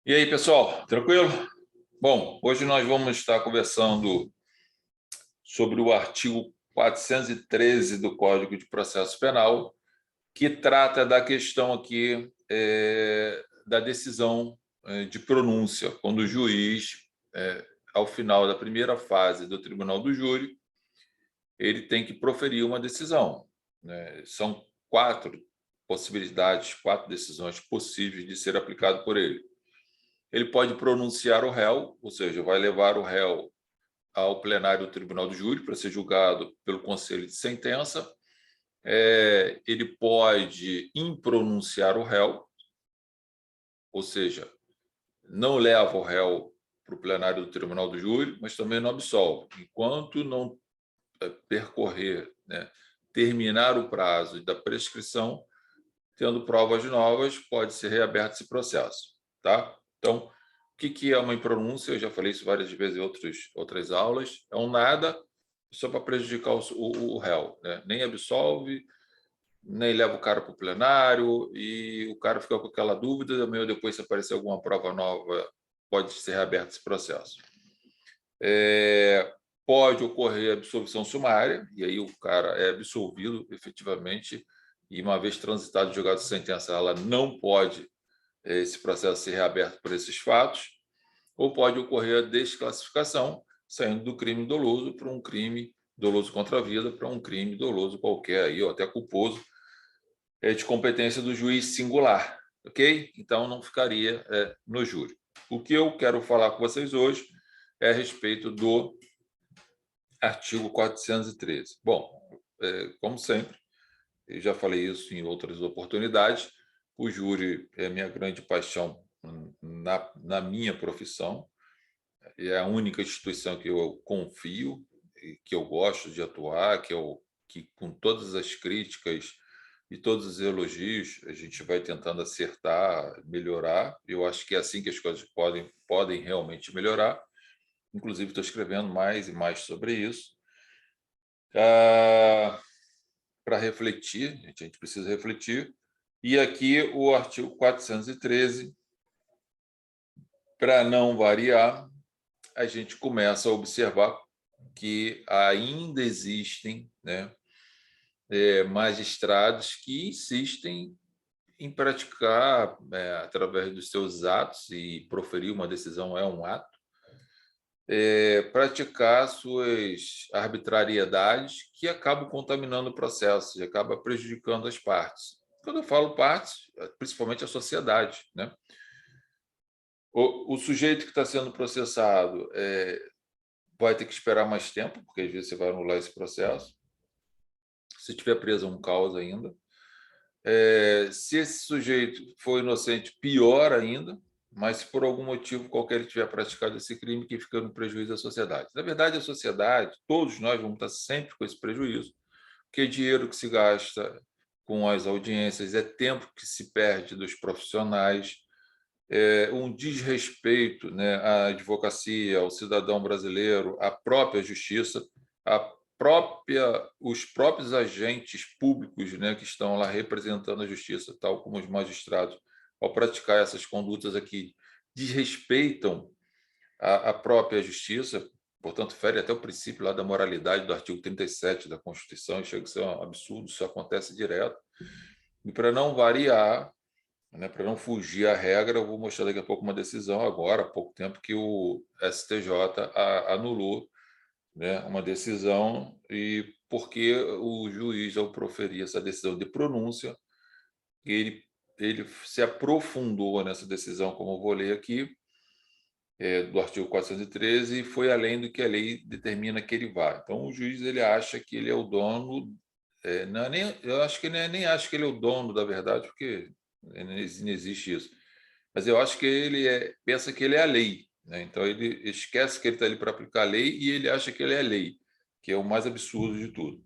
E aí, pessoal, tranquilo? Bom, hoje nós vamos estar conversando sobre o artigo 413 do Código de Processo Penal, que trata da questão aqui da decisão de pronúncia, quando o juiz, ao final da primeira fase do tribunal do júri, ele tem que proferir uma decisão, né? São quatro possibilidades, quatro decisões possíveis de ser aplicado por ele. Ele pode pronunciar o réu, ou seja, vai levar o réu ao plenário do tribunal do júri para ser julgado pelo conselho de sentença. Ele pode impronunciar o réu, ou seja, não leva o réu para o plenário do tribunal do júri, mas também não absolve. Enquanto não percorrer, né, terminar o prazo da prescrição, tendo provas novas, pode ser reaberto esse processo. Tá? Então, o que é uma impronúncia? Eu já falei isso várias vezes em outras aulas. É um nada só para prejudicar o réu, né? Nem absolve, nem leva o cara para o plenário, e o cara fica com aquela dúvida, amanhã ou depois, se aparecer alguma prova nova, pode ser reaberto esse processo. Pode ocorrer absolvição sumária, e aí o cara é absolvido efetivamente, e uma vez transitado o julgado de sentença, ela não pode esse processo ser reaberto por esses fatos, ou pode ocorrer a desclassificação, saindo do crime doloso para um crime doloso contra a vida, para um crime doloso qualquer, aí, ou até culposo, de competência do juiz singular, ok? Então, não ficaria no júri. O que eu quero falar com vocês hoje é a respeito do artigo 413. Bom, como sempre, eu já falei isso em outras oportunidades, o júri é minha grande paixão na minha profissão, é a única instituição que eu confio, que eu gosto de atuar, que com todas as críticas e todos os elogios a gente vai tentando acertar, melhorar. Eu acho que é assim que as coisas podem realmente melhorar. Inclusive, estou escrevendo mais e mais sobre isso. Para refletir, a gente precisa refletir. E aqui o artigo 413, para não variar, a gente começa a observar que ainda existem, né, magistrados que insistem em praticar, através dos seus atos, e proferir uma decisão é um ato, praticar suas arbitrariedades que acabam contaminando o processo e acaba prejudicando as partes. Quando eu falo partes, principalmente a sociedade, né? O sujeito que está sendo processado vai ter que esperar mais tempo, porque às vezes você vai anular esse processo. Se tiver preso, é um caos ainda. Se esse sujeito for inocente, pior ainda, mas se por algum motivo qualquer ele tiver praticado esse crime, que fica no prejuízo da sociedade. Na verdade, a sociedade, todos nós vamos estar sempre com esse prejuízo, porque dinheiro que se gasta com as audiências é tempo que se perde dos profissionais, um desrespeito, né, à advocacia, ao cidadão brasileiro, à própria justiça, os próprios agentes públicos, né, que estão lá representando a justiça, tal como os magistrados, ao praticar essas condutas aqui, desrespeitam a própria justiça, portanto, fere até o princípio lá da moralidade do artigo 37 da Constituição, e chega a ser um absurdo, isso acontece direto. E para não variar, né, para não fugir à regra, eu vou mostrar daqui a pouco uma decisão agora, há pouco tempo, que o STJ anulou, né, uma decisão, e porque o juiz, ao proferir essa decisão de pronúncia, ele se aprofundou nessa decisão, como eu vou ler aqui, do artigo 413, e foi além do que a lei determina que ele vá. Então, o juiz ele acha que ele é o dono, eu acho que nem acho que ele é o dono da verdade, porque não existe isso, mas eu acho que ele pensa que ele é a lei, né? Então, ele esquece que ele está ali para aplicar a lei, e ele acha que ele é a lei, que é o mais absurdo de tudo.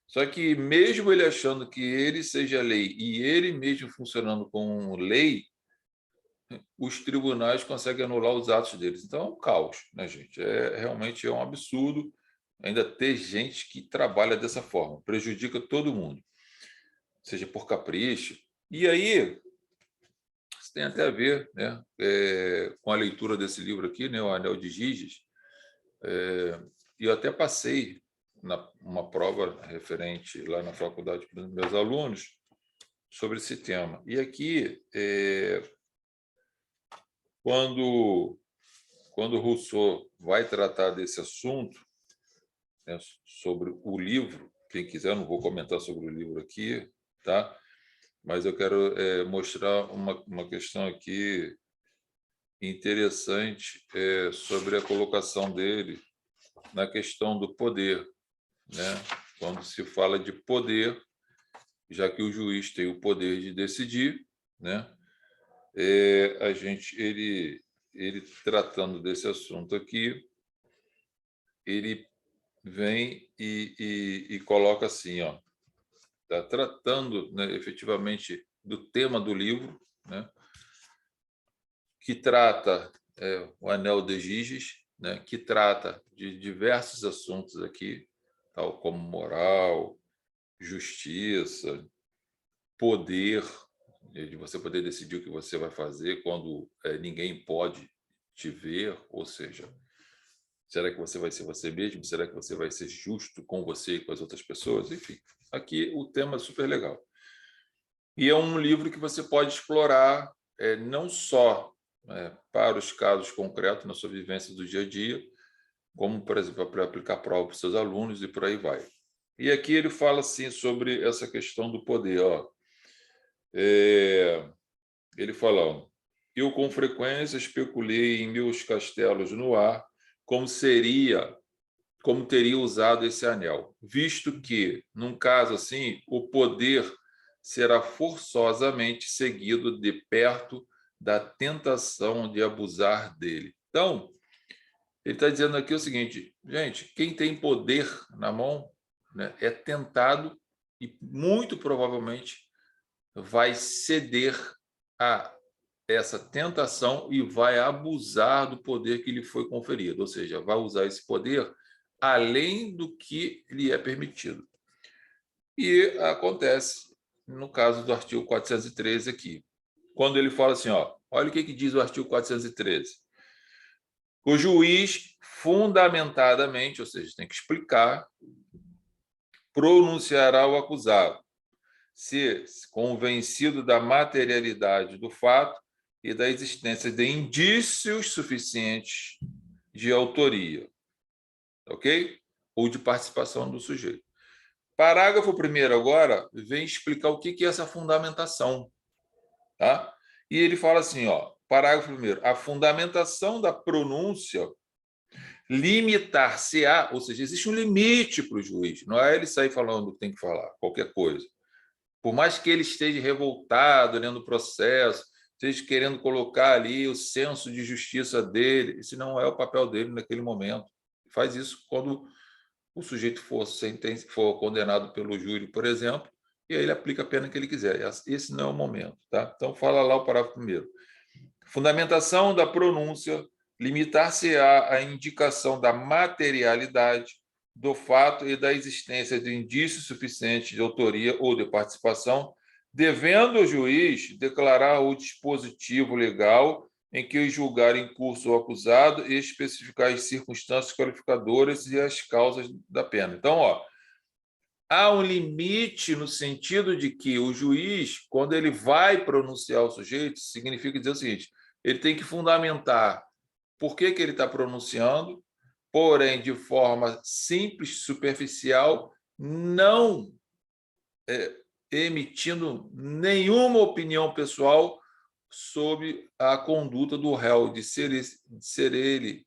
Só que, mesmo ele achando que ele seja a lei e ele mesmo funcionando como lei, os tribunais conseguem anular os atos deles. Então, é um caos, né, gente? Realmente é um absurdo ainda ter gente que trabalha dessa forma, prejudica todo mundo, seja por capricho. E aí, tem até a ver, né, com a leitura desse livro aqui, né, O Anel de Giges. E eu até passei uma prova referente lá na faculdade para os meus alunos sobre esse tema. E aqui, quando Rousseau vai tratar desse assunto, né, sobre o livro, quem quiser, eu não vou comentar sobre o livro aqui, tá? Mas eu quero mostrar uma questão aqui interessante sobre a colocação dele na questão do poder, né? Quando se fala de poder, já que o juiz tem o poder de decidir, né? Ele tratando desse assunto aqui, ele vem e coloca assim, ó, está tratando, né, efetivamente do tema do livro, né, que trata o Anel de Giges, né, que trata de diversos assuntos aqui, tal como moral, justiça, poder, de você poder decidir o que você vai fazer quando ninguém pode te ver, ou seja, será que você vai ser você mesmo? Será que você vai ser justo com você e com as outras pessoas? Enfim, aqui o tema é super legal. E é um livro que você pode explorar não só para os casos concretos na sua vivência do dia a dia, como, por exemplo, para aplicar prova para os seus alunos e por aí vai. E aqui ele fala assim sobre essa questão do poder. Ó. Ele fala: eu com frequência especulei em meus castelos no ar como teria usado esse anel, visto que, num caso assim, o poder será forçosamente seguido de perto da tentação de abusar dele. Então, ele está dizendo aqui o seguinte, gente, quem tem poder na mão, né, é tentado e muito provavelmente vai ceder a essa tentação e vai abusar do poder que lhe foi conferido, ou seja, vai usar esse poder além do que lhe é permitido. E acontece no caso do artigo 413 aqui, quando ele fala assim, ó, olha o que diz o artigo 413. O juiz, fundamentadamente, ou seja, tem que explicar, pronunciará o acusado, se convencido da materialidade do fato e da existência de indícios suficientes de autoria, ok? Ou de participação do sujeito. Parágrafo 1º agora vem explicar o que é essa fundamentação, tá? E ele fala assim, ó, parágrafo 1º, a fundamentação da pronúncia limitar-se-á, ou seja, existe um limite para o juiz, não é ele sair falando o que tem que falar, qualquer coisa. Por mais que ele esteja revoltado lendo o processo, esteja querendo colocar ali o senso de justiça dele, esse não é o papel dele naquele momento. Faz isso quando o sujeito for condenado pelo júri, por exemplo, e aí ele aplica a pena que ele quiser. Esse não é o momento. Tá? Então, fala lá o parágrafo 1º. Fundamentação da pronúncia limitar-se-á à indicação da materialidade do fato e da existência de indícios suficientes de autoria ou de participação, devendo o juiz declarar o dispositivo legal em que julgar em curso o acusado e especificar as circunstâncias qualificadoras e as causas da pena. Então, ó, há um limite no sentido de que o juiz, quando ele vai pronunciar o sujeito, significa dizer o seguinte, ele tem que fundamentar por que ele está pronunciando, porém, de forma simples, superficial, não emitindo nenhuma opinião pessoal sobre a conduta do réu, de ser ele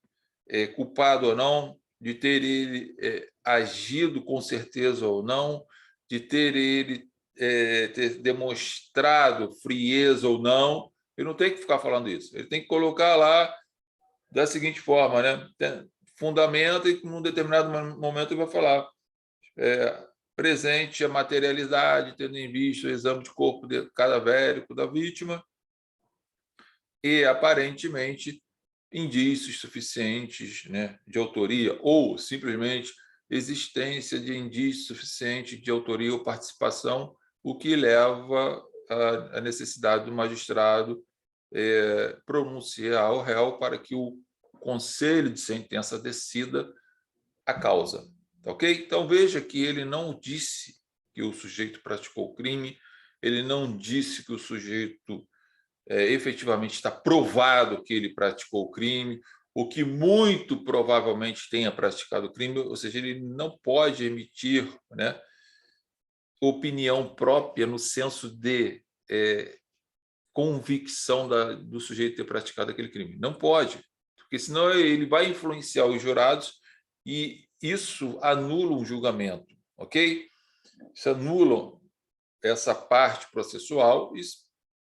culpado ou não, de ter ele agido com certeza ou não, de ter ele ter demonstrado frieza ou não. Ele não tem que ficar falando isso. Ele tem que colocar lá da seguinte forma, né? Fundamenta e, num determinado momento, ele vai falar presente a materialidade, tendo em vista o exame de corpo cadavérico da vítima e, aparentemente, indícios suficientes, né, de autoria ou, simplesmente, existência de indícios suficientes de autoria ou participação, o que leva à necessidade do magistrado pronunciar ao réu para que o conselho de sentença decida a causa. Tá ok? Então, veja que ele não disse que o sujeito praticou o crime, ele não disse que o sujeito efetivamente está provado que ele praticou o crime, o que muito provavelmente tenha praticado o crime, ou seja, ele não pode emitir, né, opinião própria no senso de convicção do sujeito ter praticado aquele crime. Não pode, porque senão ele vai influenciar os jurados e isso anula um julgamento, ok? Isso anula essa parte processual e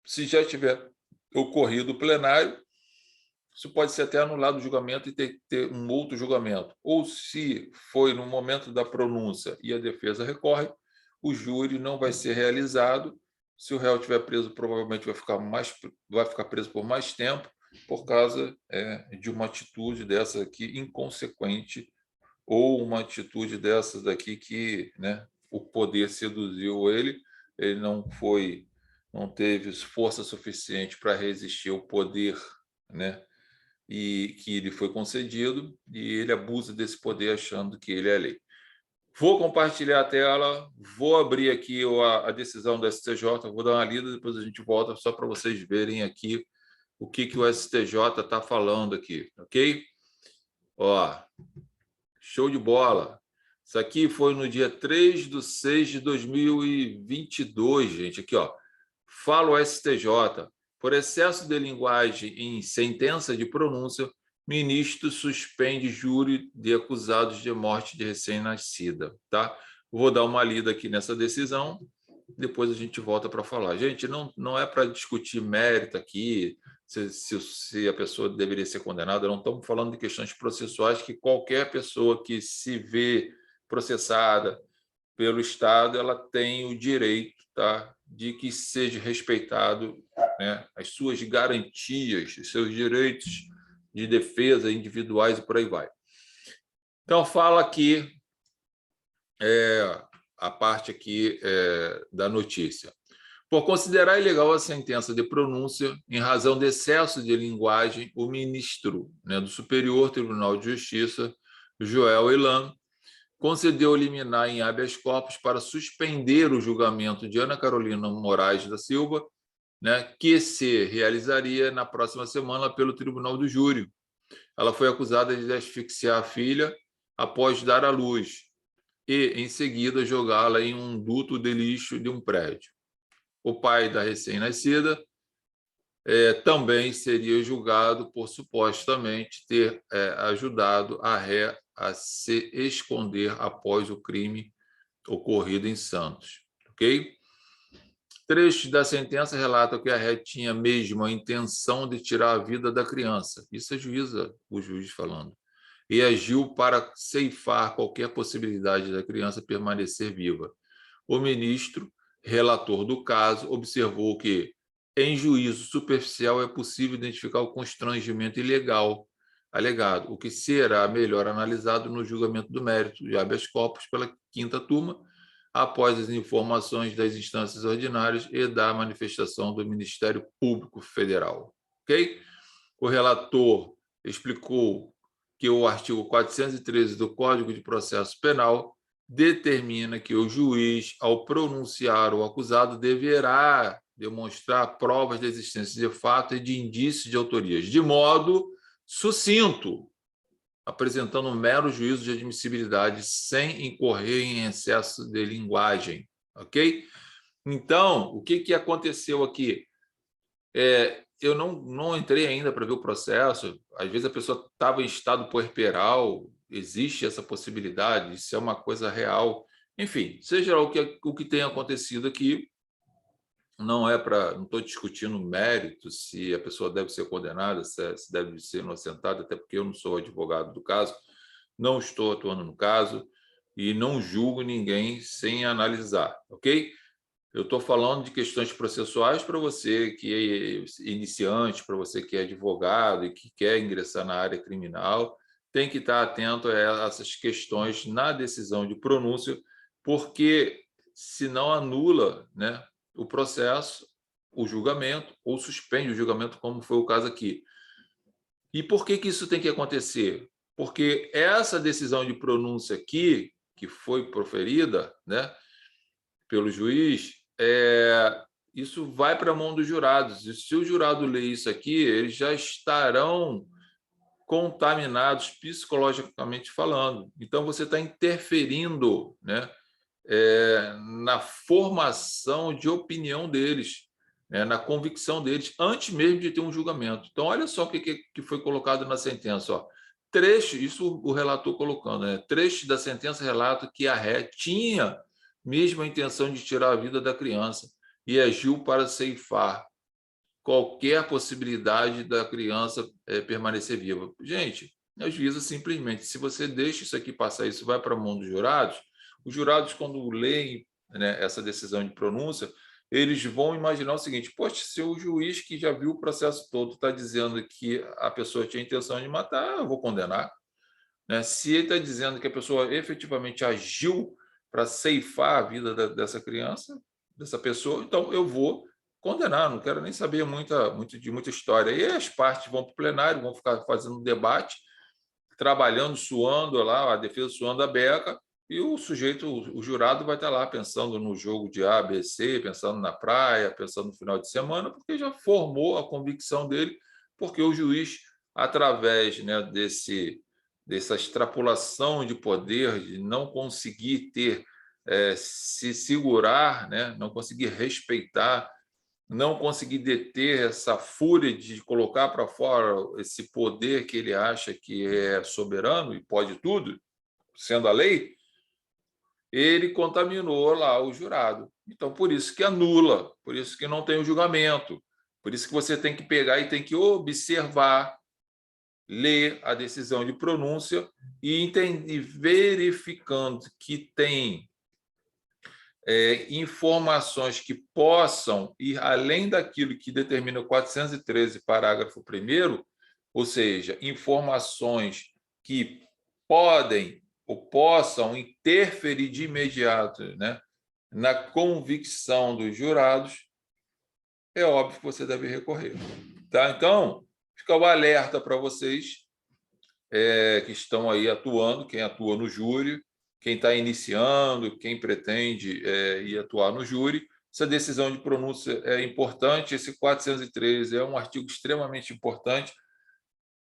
se já tiver ocorrido o plenário, isso pode ser até anulado o julgamento e ter um outro julgamento. Ou se foi no momento da pronúncia e a defesa recorre, o júri não vai ser realizado. Se o réu estiver preso, provavelmente vai ficar preso por mais tempo, por causa de uma atitude dessa aqui inconsequente, ou uma atitude dessas daqui que, né, o poder seduziu ele não teve força suficiente para resistir ao poder, né, e que lhe foi concedido, e ele abusa desse poder achando que ele é lei. Vou compartilhar a tela, vou abrir aqui a decisão do STJ, vou dar uma lida, depois a gente volta só para vocês verem aqui o que o STJ está falando aqui, ok? Ó, show de bola. Isso aqui foi no dia 3/6/2022, gente. Aqui, ó. Fala o STJ. Por excesso de linguagem em sentença de pronúncia, ministro suspende júri de acusados de morte de recém-nascida. Tá? Vou dar uma lida aqui nessa decisão, depois a gente volta para falar. Gente, não é para discutir mérito aqui, se a pessoa deveria ser condenada, não estamos falando de questões processuais que qualquer pessoa que se vê processada pelo Estado, ela tem o direito, tá, de que seja respeitado, né, as suas garantias, os seus direitos de defesa individuais e por aí vai. Então, fala aqui a parte aqui da notícia. Por considerar ilegal a sentença de pronúncia em razão de excesso de linguagem, o ministro, né, do Superior Tribunal de Justiça, Joel Elan, concedeu liminar em habeas corpus para suspender o julgamento de Ana Carolina Moraes da Silva, né, que se realizaria na próxima semana pelo Tribunal do Júri. Ela foi acusada de asfixiar a filha após dar à luz e, em seguida, jogá-la em um duto de lixo de um prédio. O pai da recém-nascida também seria julgado por supostamente ter ajudado a ré a se esconder após o crime ocorrido em Santos. Ok? Trechos da sentença relatam que a ré tinha mesmo a intenção de tirar a vida da criança. Isso é o juiz falando. E agiu para ceifar qualquer possibilidade da criança permanecer viva. O ministro, relator do caso, observou que, em juízo superficial, é possível identificar o constrangimento ilegal alegado, o que será melhor analisado no julgamento do mérito de habeas corpus pela quinta turma, após as informações das instâncias ordinárias e da manifestação do Ministério Público Federal. Ok? O relator explicou que o artigo 413 do Código de Processo Penal determina que o juiz, ao pronunciar o acusado, deverá demonstrar provas de existência de fato e de indícios de autorias, de modo sucinto, apresentando um mero juízo de admissibilidade sem incorrer em excesso de linguagem, ok? Então, o que aconteceu aqui? Eu não entrei ainda para ver o processo. Às vezes a pessoa estava em estado puerperal, existe essa possibilidade, isso é uma coisa real. Enfim, seja lá o que tenha acontecido aqui, não estou discutindo mérito, se a pessoa deve ser condenada, se deve ser inocentada, até porque eu não sou advogado do caso, não estou atuando no caso e não julgo ninguém sem analisar, ok? Eu estou falando de questões processuais para você que é iniciante, para você que é advogado e que quer ingressar na área criminal, tem que estar atento a essas questões na decisão de pronúncia, porque senão anula, né, o processo o julgamento ou suspende o julgamento, como foi o caso aqui. E por que isso tem que acontecer? Porque essa decisão de pronúncia aqui, que foi proferida, né, pelo juiz, isso vai para a mão dos jurados. E se o jurado ler isso aqui, eles já estarão contaminados psicologicamente falando. Então, você está interferindo, né, na formação de opinião deles, né, na convicção deles, antes mesmo de ter um julgamento. Então, olha só o que foi colocado na sentença. Ó. Trecho, isso o relator colocando, né? Trecho da sentença relata que a ré tinha mesmo a intenção de tirar a vida da criança e agiu para ceifar qualquer possibilidade da criança permanecer viva. Gente, a juíza simplesmente, se você deixa isso aqui passar, isso vai para a mão dos jurados, os jurados, quando leem, né, essa decisão de pronúncia, eles vão imaginar o seguinte: poxa, se o juiz que já viu o processo todo está dizendo que a pessoa tinha intenção de matar, eu vou condenar. Né? Se ele está dizendo que a pessoa efetivamente agiu para ceifar a vida dessa criança, dessa pessoa, então eu vou condenar, não quero nem saber de muita história. E as partes vão para o plenário, vão ficar fazendo um debate, trabalhando, suando lá, a defesa suando a beca, e o sujeito, o jurado vai estar lá pensando no jogo de A, B, C, pensando na praia, pensando no final de semana, porque já formou a convicção dele, porque o juiz, através, né, dessa extrapolação de poder, de não conseguir ter, se segurar, né, não conseguir respeitar, não conseguir deter essa fúria de colocar para fora esse poder que ele acha que é soberano e pode tudo, sendo a lei, ele contaminou lá o jurado. Então, por isso que anula, por isso que não tem o julgamento, por isso que você tem que pegar e tem que observar, ler a decisão de pronúncia e verificando que tem informações que possam ir além daquilo que determina o 413, parágrafo 1º, ou seja, informações que podem ou possam interferir de imediato, né, na convicção dos jurados, é óbvio que você deve recorrer. Tá? Então, fica o alerta para vocês que estão aí atuando, quem atua no júri, quem está iniciando, quem pretende ir atuar no júri. Essa decisão de pronúncia é importante, esse 413 é um artigo extremamente importante.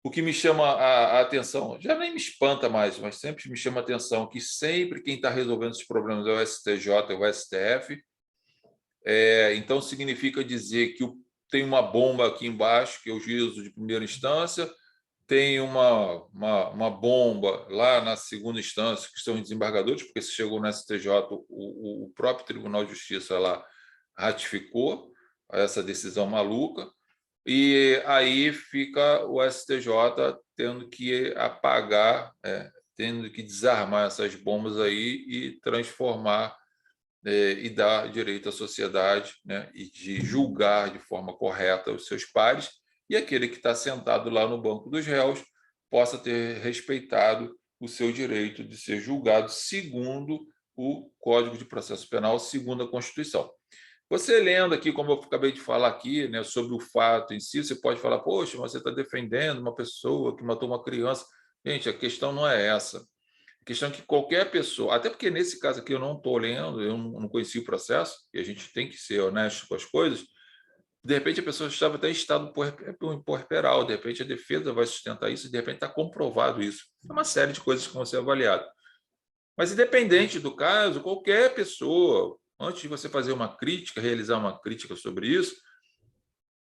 O que me chama a atenção, já nem me espanta mais, mas sempre me chama a atenção que sempre quem está resolvendo esses problemas é o STJ, é o STF. Então, significa dizer que tem uma bomba aqui embaixo, que é o juízo de primeira instância, tem uma bomba lá na segunda instância, que são os desembargadores, porque se chegou no STJ, o próprio Tribunal de Justiça lá ratificou essa decisão maluca, e aí fica o STJ tendo que apagar, tendo que desarmar essas bombas aí e transformar e dar direito à sociedade, né, e de julgar de forma correta os seus pares, e aquele que está sentado lá no banco dos réus possa ter respeitado o seu direito de ser julgado segundo o Código de Processo Penal, segundo a Constituição. Você lendo aqui, como eu acabei de falar aqui, né, sobre o fato em si, você pode falar, poxa, mas você está defendendo uma pessoa que matou uma criança. Gente, a questão não é essa. A questão é que qualquer pessoa, até porque nesse caso aqui eu não estou lendo, eu não conheci o processo, e a gente tem que ser honesto com as coisas, de repente a pessoa estava até em estado puerperal, de repente a defesa vai sustentar isso, de repente está comprovado isso. É uma série de coisas que vão ser avaliadas. Mas independente do caso, qualquer pessoa, antes de você fazer uma crítica, realizar uma crítica sobre isso,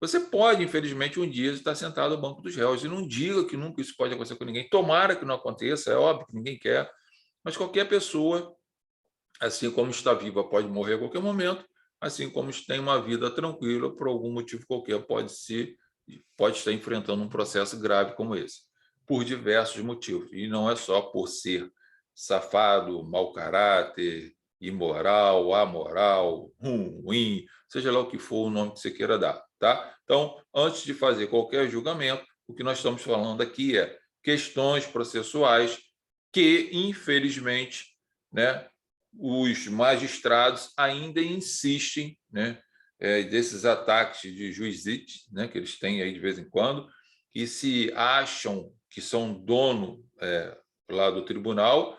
você pode, infelizmente, um dia estar sentado ao banco dos réus. E não diga que nunca isso pode acontecer com ninguém. Tomara que não aconteça, é óbvio que ninguém quer. Mas qualquer pessoa, assim como está viva, pode morrer a qualquer momento, assim como tem uma vida tranquila, por algum motivo qualquer, pode estar enfrentando um processo grave como esse, por diversos motivos. E não é só por ser safado, mau caráter, imoral, amoral, ruim, seja lá o que for o nome que você queira dar. Tá? Então, antes de fazer qualquer julgamento, o que nós estamos falando aqui é questões processuais que, infelizmente, né, os magistrados ainda insistem, né, desses ataques de juizite, né, que eles têm aí de vez em quando, que se acham que são dono lá do tribunal,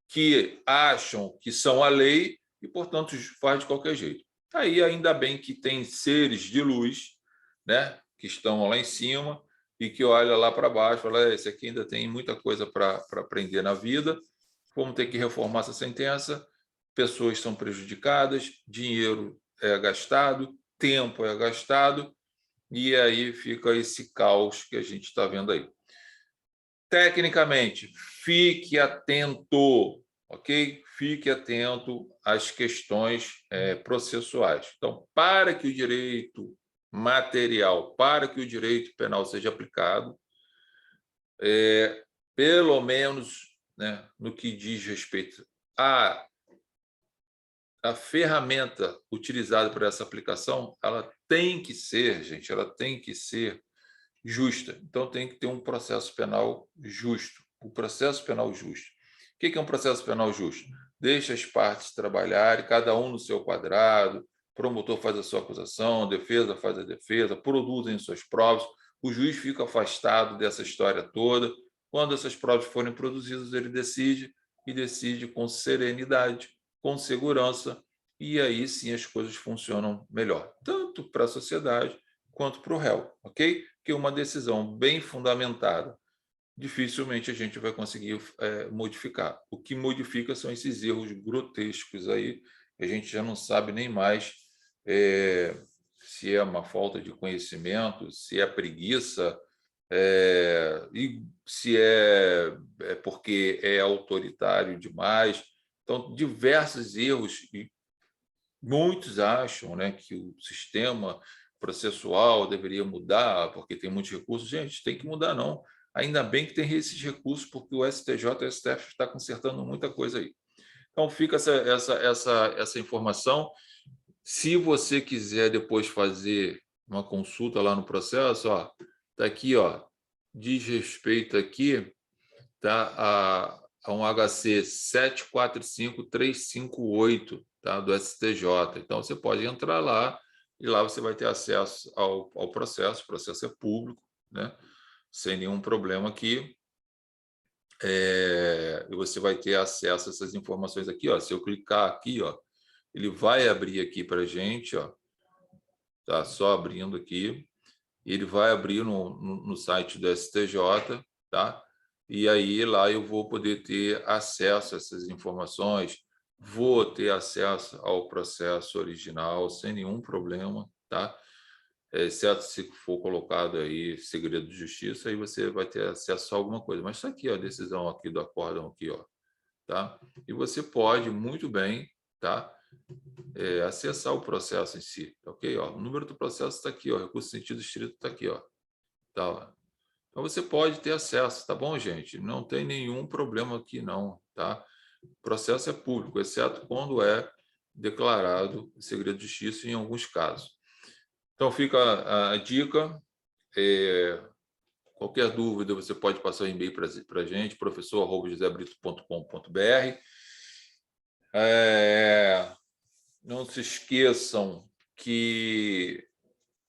que acham que são a lei e, portanto, faz de qualquer jeito. Aí, ainda bem que tem seres de luz, né, que estão lá em cima e que olha lá para baixo, fala, esse aqui ainda tem muita coisa para aprender na vida, vamos ter que reformar essa sentença, pessoas são prejudicadas, dinheiro é gastado, tempo é gastado, e aí fica esse caos que a gente está vendo aí. Tecnicamente, fique atento, ok? Fique atento às questões processuais. Então, para que o direito material, para que o direito penal seja aplicado, pelo menos, né, no que diz respeito a ferramenta utilizada para essa aplicação, ela tem que ser, gente, ela tem que ser justa. Então, tem que ter um processo penal justo. O processo penal justo. O que é um processo penal justo? Deixa as partes trabalharem, cada um no seu quadrado, o promotor faz a sua acusação, a defesa faz a defesa, produzem suas provas, o juiz fica afastado dessa história toda. Quando essas provas forem produzidas, ele decide, e decide com serenidade, com segurança, e aí sim as coisas funcionam melhor, tanto para a sociedade quanto para o réu, ok? Que uma decisão bem fundamentada, dificilmente a gente vai conseguir modificar. O que modifica são esses erros grotescos aí, que a gente já não sabe nem mais se é uma falta de conhecimento, se é preguiça, e se é porque é autoritário demais. Então, diversos erros, e muitos acham, né, que o sistema processual deveria mudar porque tem muitos recursos. Gente, tem que mudar, não. Ainda bem que tem esses recursos, porque o STJ e o STF está consertando muita coisa aí. Então, fica essa informação. Se você quiser depois fazer uma consulta lá no processo, está aqui, diz respeito aqui, tá, a um HC 745358, tá, do STJ. Então, você pode entrar lá e lá você vai ter acesso ao processo. O processo é público, né, sem nenhum problema aqui. E você vai ter acesso a essas informações aqui. Se eu clicar aqui, ele vai abrir aqui para a gente. Tá só abrindo aqui. Ele vai abrir no site do STJ, tá? E aí lá eu vou poder ter acesso a essas informações, vou ter acesso ao processo original sem nenhum problema, tá? Exceto se for colocado aí segredo de justiça, aí você vai ter acesso a alguma coisa. Mas está aqui, a decisão aqui do acórdão aqui, tá? E você pode muito bem, tá? Acessar o processo em si, ok? O número do processo está aqui, recurso de sentido estrito está aqui, tá? Então você pode ter acesso, tá bom, gente? Não tem nenhum problema aqui, não, tá? O processo é público, exceto quando é declarado segredo de justiça em alguns casos. Então fica a dica. Qualquer dúvida, você pode passar um e-mail para a gente, professor@josebrito.com.br. Não se esqueçam que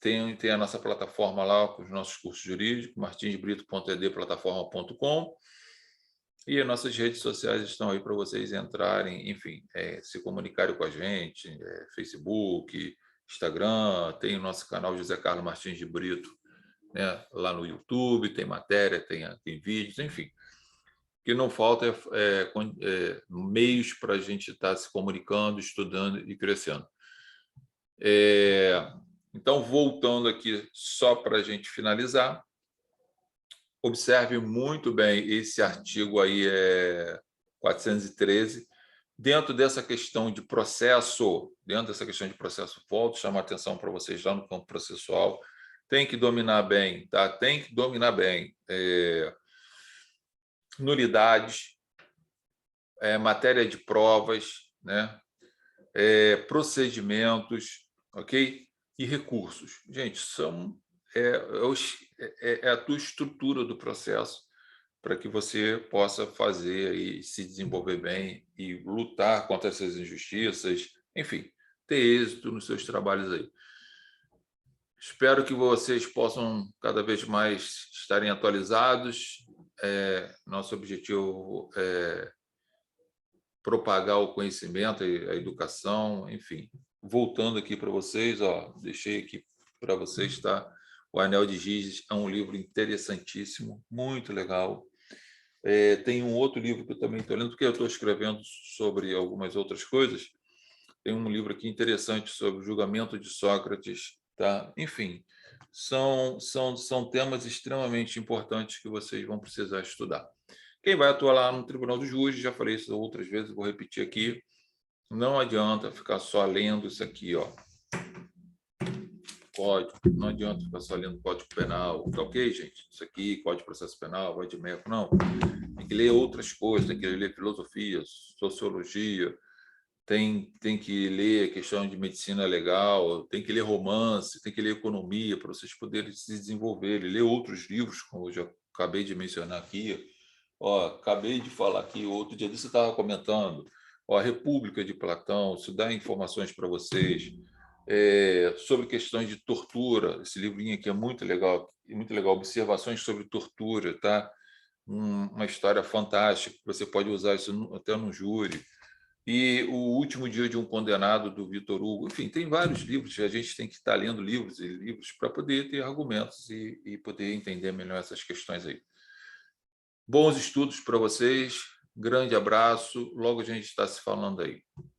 tem a nossa plataforma lá com os nossos cursos jurídicos, martinsbrito.edplataforma.com, e as nossas redes sociais estão aí para vocês entrarem, enfim, se comunicarem com a gente, Facebook, Instagram, tem o nosso canal José Carlos Martins de Brito, né, lá no YouTube, tem matéria, tem vídeos, enfim. O que não falta meios para a gente estar se comunicando, estudando e crescendo. Então, voltando aqui, só para a gente finalizar, observe muito bem esse artigo aí, 413, dentro dessa questão de processo, volto a chamar a atenção para vocês lá no campo processual, tem que dominar bem, tá? Tem que dominar bem nulidades, matéria de provas, né? Procedimentos, ok? E recursos. Gente, é a tua estrutura do processo para que você possa fazer e se desenvolver bem e lutar contra essas injustiças, enfim, ter êxito nos seus trabalhos aí. Espero que vocês possam cada vez mais estarem atualizados. Nosso objetivo é propagar o conhecimento, a educação, enfim. Voltando aqui para vocês, ó, deixei aqui para vocês, tá? O Anel de Giges é um livro interessantíssimo, muito legal. Tem um outro livro que eu também estou lendo, porque eu estou escrevendo sobre algumas outras coisas. Tem um livro aqui interessante sobre o julgamento de Sócrates, tá? Enfim, são temas extremamente importantes que vocês vão precisar estudar. Quem vai atuar lá no Tribunal do Júri, já falei isso outras vezes, vou repetir aqui, não adianta ficar só lendo isso aqui, ó. Código, não adianta ficar só lendo Código Penal, tá ok, gente? Isso aqui, Código de Processo Penal, vai de MEC, não. Tem que ler outras coisas, tem que ler filosofia, sociologia, tem que ler a questão de medicina legal, tem que ler romance, tem que ler economia para vocês poderem se desenvolverem, ler outros livros, como eu já acabei de mencionar aqui. Ó, acabei de falar aqui, outro dia você estava comentando, ó, a República de Platão, isso dá informações para vocês. Sobre questões de tortura, esse livrinho aqui é muito legal, observações sobre tortura, tá? Uma história fantástica, você pode usar isso até no júri. E O Último Dia de um Condenado, do Victor Hugo. Enfim, tem vários livros, a gente tem que estar lendo livros e livros para poder ter argumentos e poder entender melhor essas questões aí. Bons estudos para vocês, grande abraço, logo a gente está se falando aí.